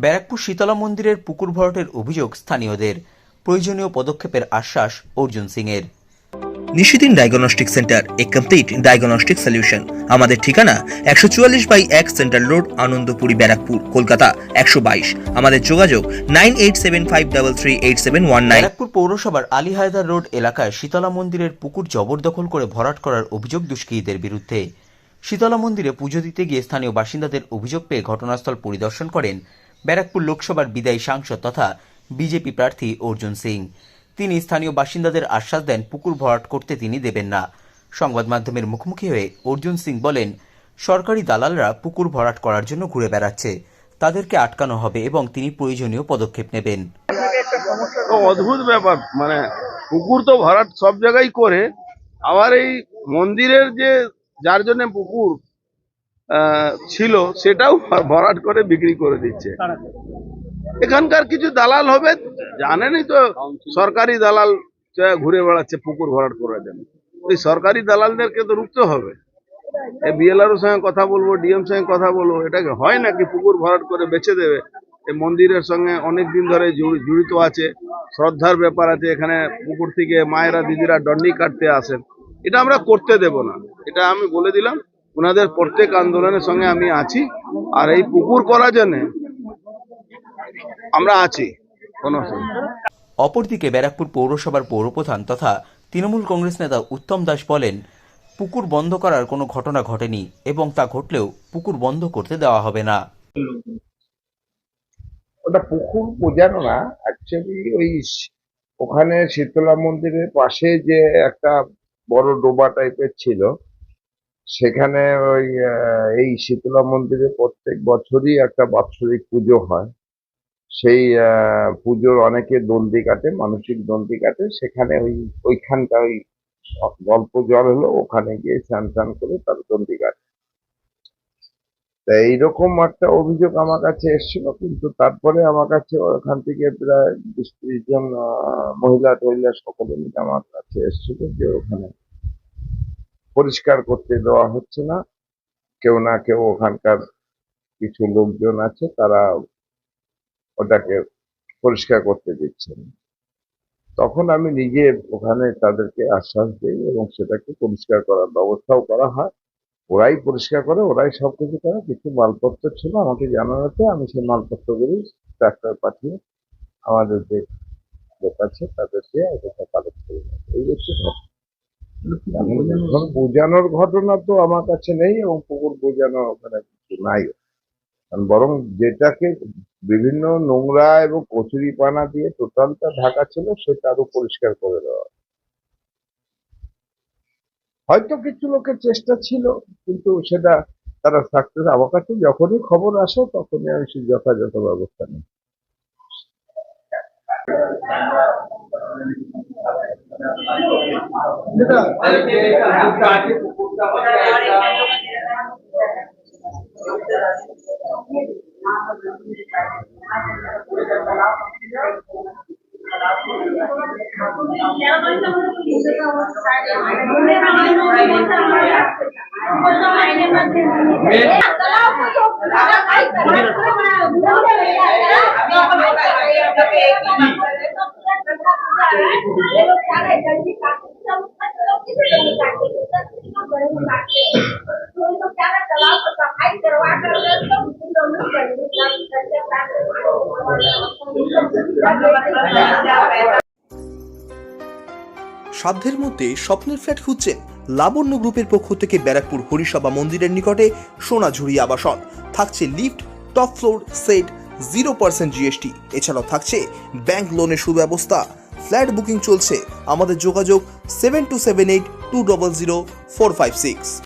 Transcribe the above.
ব্যারাকপুর শীতলা মন্দিরের পুকুর ভরাটের অভিযোগ স্থানীয়দের, প্রয়োজনীয় পদক্ষেপের আশ্বাস অর্জুন সিং এর। নিশিদিন ডায়াগনস্টিক সেন্টার, এ কমপ্লিট ডায়াগনস্টিক সলিউশন। আমাদের ঠিকানা 144/1 সেন্ট্রাল রোড, আনন্দপুরি, ব্যারাকপুর, কলকাতা 122। আমাদের যোগাযোগ 9875338719। ব্যারাকপুর পৌরসভার আলী হায়দার রোড এলাকায় শীতলা মন্দিরের পুকুর জবরদখল করে ভরাট করার অভিযোগ দুষ্কৃতীদের বিরুদ্ধে। শীতলা মন্দিরে পুজো দিতে গিয়ে স্থানীয় বাসিন্দাদের অভিযোগ পেয়ে ঘটনাস্থল পরিদর্শন করেন ব্যারাকপুর লোকসভার বিদায়ী সাংসদ তথা বিজেপি প্রার্থী অর্জুন সিং। তিনি স্থানীয় বাসিন্দাদের আশ্বাস দেন পুকুর ভরাট করতে তিনি দেবেন না। সংবাদ মাধ্যমের মুখোমুখি হয়ে অর্জুন সিং বলেন, সরকারি দালালরা পুকুর ভরাট করার জন্য ঘুরে বেড়াচ্ছে, তাদেরকে আটকানো হবে এবং তিনি প্রয়োজনীয় পদক্ষেপ নেবেন। অদ্ভুত ব্যাপার, মানে পুকুর তো ভরাট সব জায়গায় করে, আবার এই মন্দিরের যে যার জন্য পুকুর ছিল সেটাও ভরাট করে বিক্রি করে দিচ্ছে। এখানকার কিছু দালাল হবে, জানেনই তো, সরকারি দালাল ঘুরে বেড়াচ্ছে পুকুর ভরাট করার জন্য। ওই সরকারি দালালদেরকে তো রুখতে হবে। এই বিএলআর সঙ্গে কথা বলবো, ডিএম সঙ্গে কথা বলবো, এটাকে হয় নাকি পুকুর ভরাট করে বেচে দেবে? এই মন্দিরের সঙ্গে অনেক দিন ধরে জড়িত আছে, শ্রদ্ধার ব্যাপার আছে। এখানে পুকুর থেকে মায়েরা দিদিরা ডন্ডি কাটতে আসেন, এটা আমরা করতে দেব না। এটা আমি বলে দিলাম, ওনাদের প্রত্যেক আন্দোলনের সঙ্গে আমি আছি, আর এই পুকুর করার জন্য আমরা আছি। অপরদিকে ব্যারাকপুর পৌরসভার পৌরপ্রধান তথা তৃণমূল কংগ্রেস নেতা উত্তম দাস বলেন, পুকুর বন্ধ করার কোনো ঘটনা ঘটেনি এবং তা ঘটলেও পুকুর বন্ধ করতে দেওয়া হবে না। ওটা পুকুর বোঝানো না, অ্যাকচুয়ালি ওই ওখানে শীতলা মন্দিরের পাশে যে একটা বড় ডোবা টাইপের ছিল, সেখানে ওই এই শীতলা মন্দিরে প্রত্যেক বছরই একটা বাৎসরিক পুজো হয়। সেই পুজোর অনেকে দণ্ডি কাটে, মানসিক দণ্ডি কাটে। সেখানে ওইখানটা ওই গল্প জল হলো, ওখানে গিয়ে স্নান টান করে তার দণ্ডি কাটে। তা এইরকম একটা অভিযোগ আমার কাছে এসেছিল, কিন্তু তারপরে আমার কাছে ওখান থেকে প্রায় 20-30 জন মহিলা টহিলা সকলে মিলে আমার কাছে এসেছিল যে ওখানে পরিষ্কার করতে দেওয়া হচ্ছে না, কেউ না কেউ ওখানকার কিছু লোকজন আছে তারা ওটাকে পরিষ্কার করতে দিচ্ছেন। তখন আমি নিজে ওখানে তাদেরকে আশ্বাস দিই এবং সেটাকে পরিষ্কার করার ব্যবস্থাও করা হয়। ওরাই পরিষ্কার করে, ওরাই সবকিছু করে। কিছু মালপত্র ছিল আমাকে জানানোতে আমি সেই মালপত্রগুলি ট্রাক্টর পাঠিয়ে আমাদের যে লোক আছে তাদেরকে ওটা কালেক্ট করে দেয়। এই হচ্ছে বোঝানোর ঘটনা তো আমার কাছে নেই, এবং পুকুর বোঝানো ওখানে কিছু নাই। বরং যেটাকে বিভিন্ন নোংরা এবং কচুরি পানা দিয়ে টোটালটা ঢাকা ছিল, সেটা আরো পরিষ্কার করে দেওয়া। হয়তো কিছু লোকের চেষ্টা ছিল, কিন্তু সেটা তারা সাকসেস। আমার কাছে যখনই খবর আসে তখনই আমি সেই যথাযথ ব্যবস্থা নিই। সাধ্যের মধ্যে স্বপ্নের ফ্ল্যাট খুঁজছেন? লাবণ্য গ্রুপের পক্ষ থেকে ব্যারাকপুর হরিসভা মন্দিরের নিকটে সোনাঝুরি আবাসন। থাকছে lift, top floor, set, 0% GST। এছাড়াও থাকছে ব্যাংক লোনের সুব্যবস্থা। ফ্ল্যাট বুকিং চলছে। আমাদের যোগাযোগ 7278200456।